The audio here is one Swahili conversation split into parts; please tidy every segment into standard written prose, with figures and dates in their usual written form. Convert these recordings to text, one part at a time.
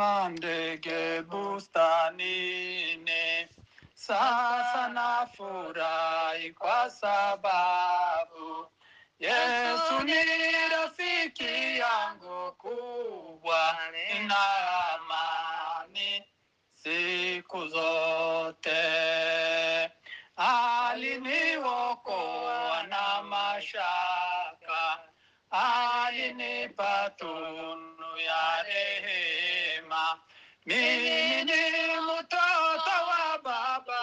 kama ndege bustanini. Sasa nafurahi kwa sababu Yesu ni rafiki yangu kubwa, nina amani siku zote. Aliniokoa na mashaka, alinipa tunu ya rehema. Mimi ni mtoto wa Baba,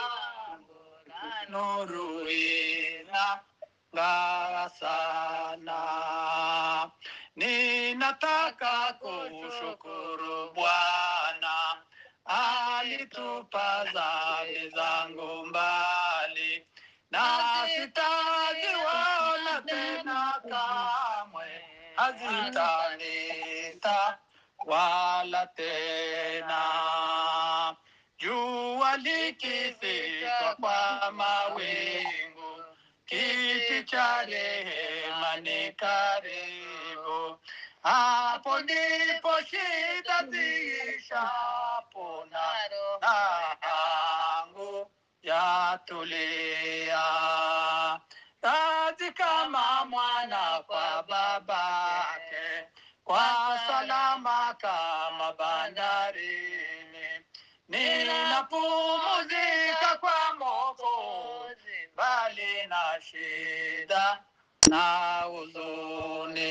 nuru inang'aa sana. Ninataka kushukuru Bwana, alitupa dhambi zangu mbali, na sitaziona tena kamwe, hazitanita wala tena. Jua likifika kwa mawingu, kiti cha rehema ni karibu. Hapo ndipo shida ziishapo na yangu yatulia. Kazi kama mwana kwa babake, kwa salama kama bandarini. Ninapumzika kwa Mwokozi, bali na shida na huzuni.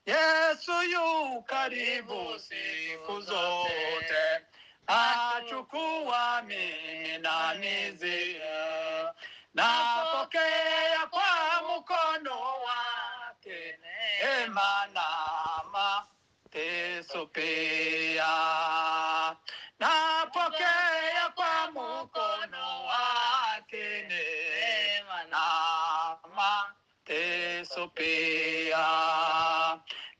Yesu yu karibu siku zote, achukua mimi na mizigo. Napokea kwa mkono wake neema na mateso pia. Napokea kwa mkono wake neema na mateso pia.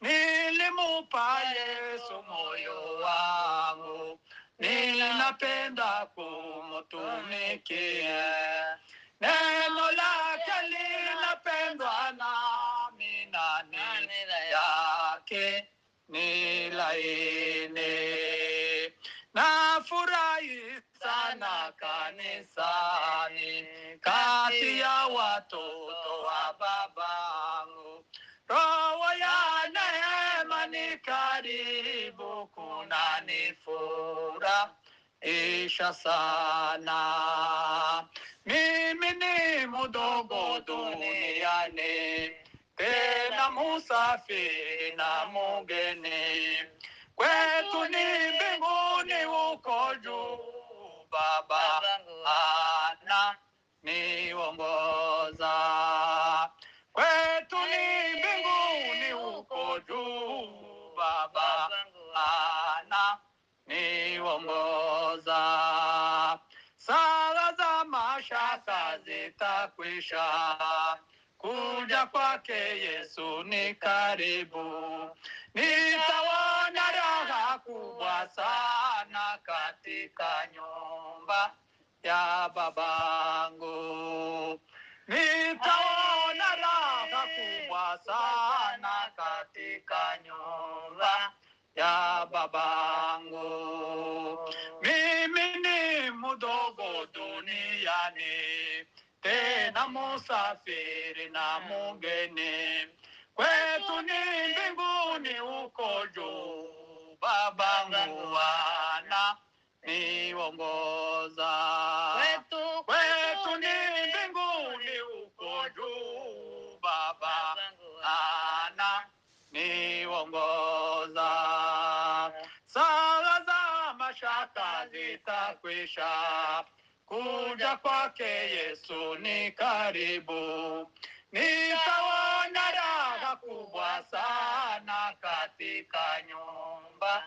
Nilimupa Yesu moyo wangu, ninapenda kumtumikia. Neno lake linapendwa nami, na nira yake ni laini. Nafurahi sana kanisani, kati ya watoto wa babangu. Roho ya neema ni karibu, kunanifurahisha sana. Mimi ni mdogo duniani, tena musafiri na mgeni. Kwetu ni mbinguni huko juu, Baba ananiongoza. Kwetu ni mbinguni huko juu, Baba ananiongoza. Saa za mashaka zitakwisha, kuja kwake Yesu ni karibu. Nitaona raha kubwa sana katika nyumba ya babangu. Nitaona raha kubwa sana katika nyumba ya babangu. Mimi ni mdogo duniani, tena musafiri na mgeni. Kwetu ni mbinguni huko juu, babangu ananiongoza. Kwetu ni mbinguni huko juu, Baba ananiongoza. Saa za mashaka zitakwisha, kuja kwake Yesu ni karibu. Nitaona raha kubwa sana katika nyumba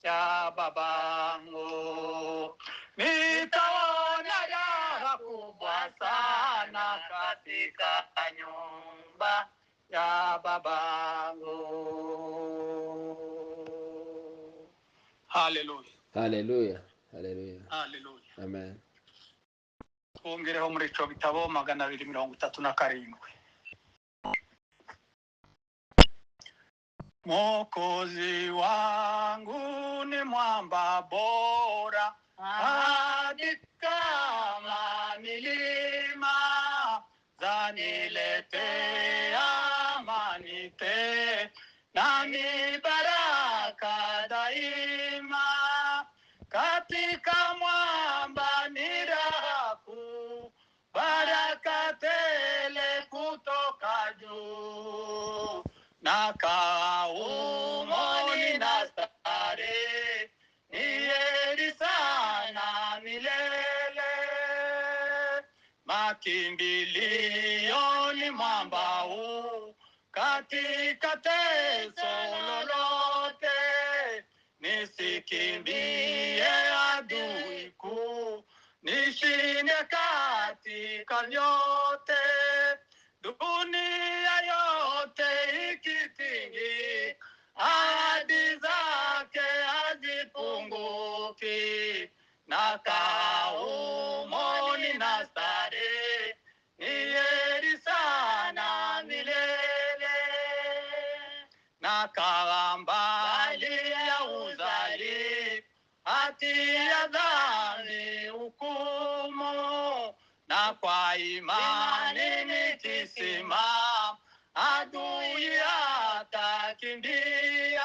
ya babangu. Nitaona raha kubwa sana katika nyumba ya babangu. Hallelujah. Hallelujah. Hallelujah. Hallelujah. Amen. Twongereho muri ico bitabo 237. Mwokozi wangu ni mwamba bora, hadi kama milima zaniletea amani tele, nami baraka daima. Katika mwamba ni raha kuu, baraka tele kutoka juu. Nakaa humo nina starehe, ni heri sana milele. Makimbilio ni mwamba huu, katika teso lolote, nisikimbie adui kuu, nishinde katika vyote. Dunia yote ikitingi, ahadi zake hazipunguki. Nakaa humo nina starehe, ni heri sana milele. Nakaa mbali ya udhalimu, hatia dhambi hukumu, na kwa imani nikisimama, adui atakimbia.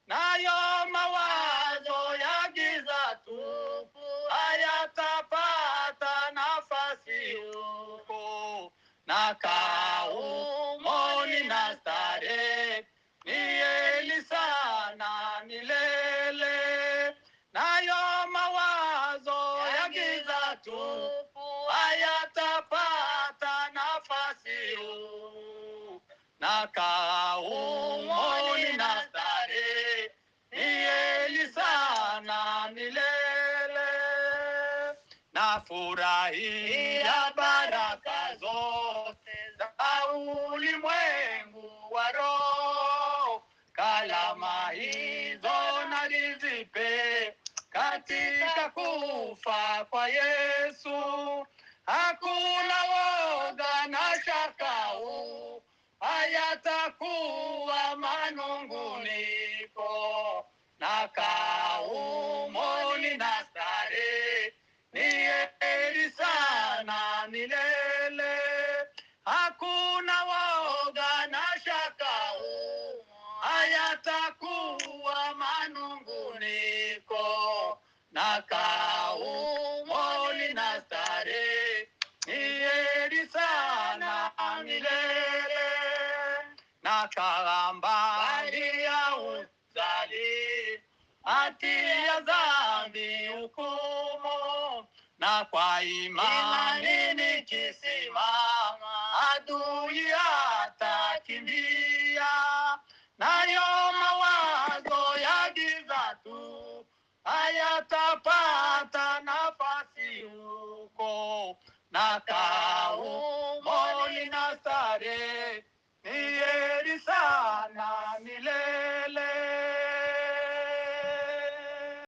Nayo mawazo ya giza tupu hayatapata nafasi huko. Nakaa humo nina starehe, ni heri sana milele. Nayo mawazo ya giza tupu hayatapata nafasi huu. Nakaa humo nina starehe, ni heri sana milele. Nafurahia baraka zote za ulimwengu wa roho, kalama hizo nalizipe katika kufa kwa Yesu. Hakuna woga na shaka huu, hayatakuwa manunguniko. Nakaa humo nina starehe, ni heri sana milele. Hakuna woga na shaka huu, hayatakuwa manunguniko. Nakaa humo nina starehe, ni heri sana milele. Nakaa mbali ya udhalimu, hatia dhambi hukumu, na kwa imani nikisimama, adui atakimbia. Nayo mawazo ya giza tu hayatapata nafasi huko. Nakaa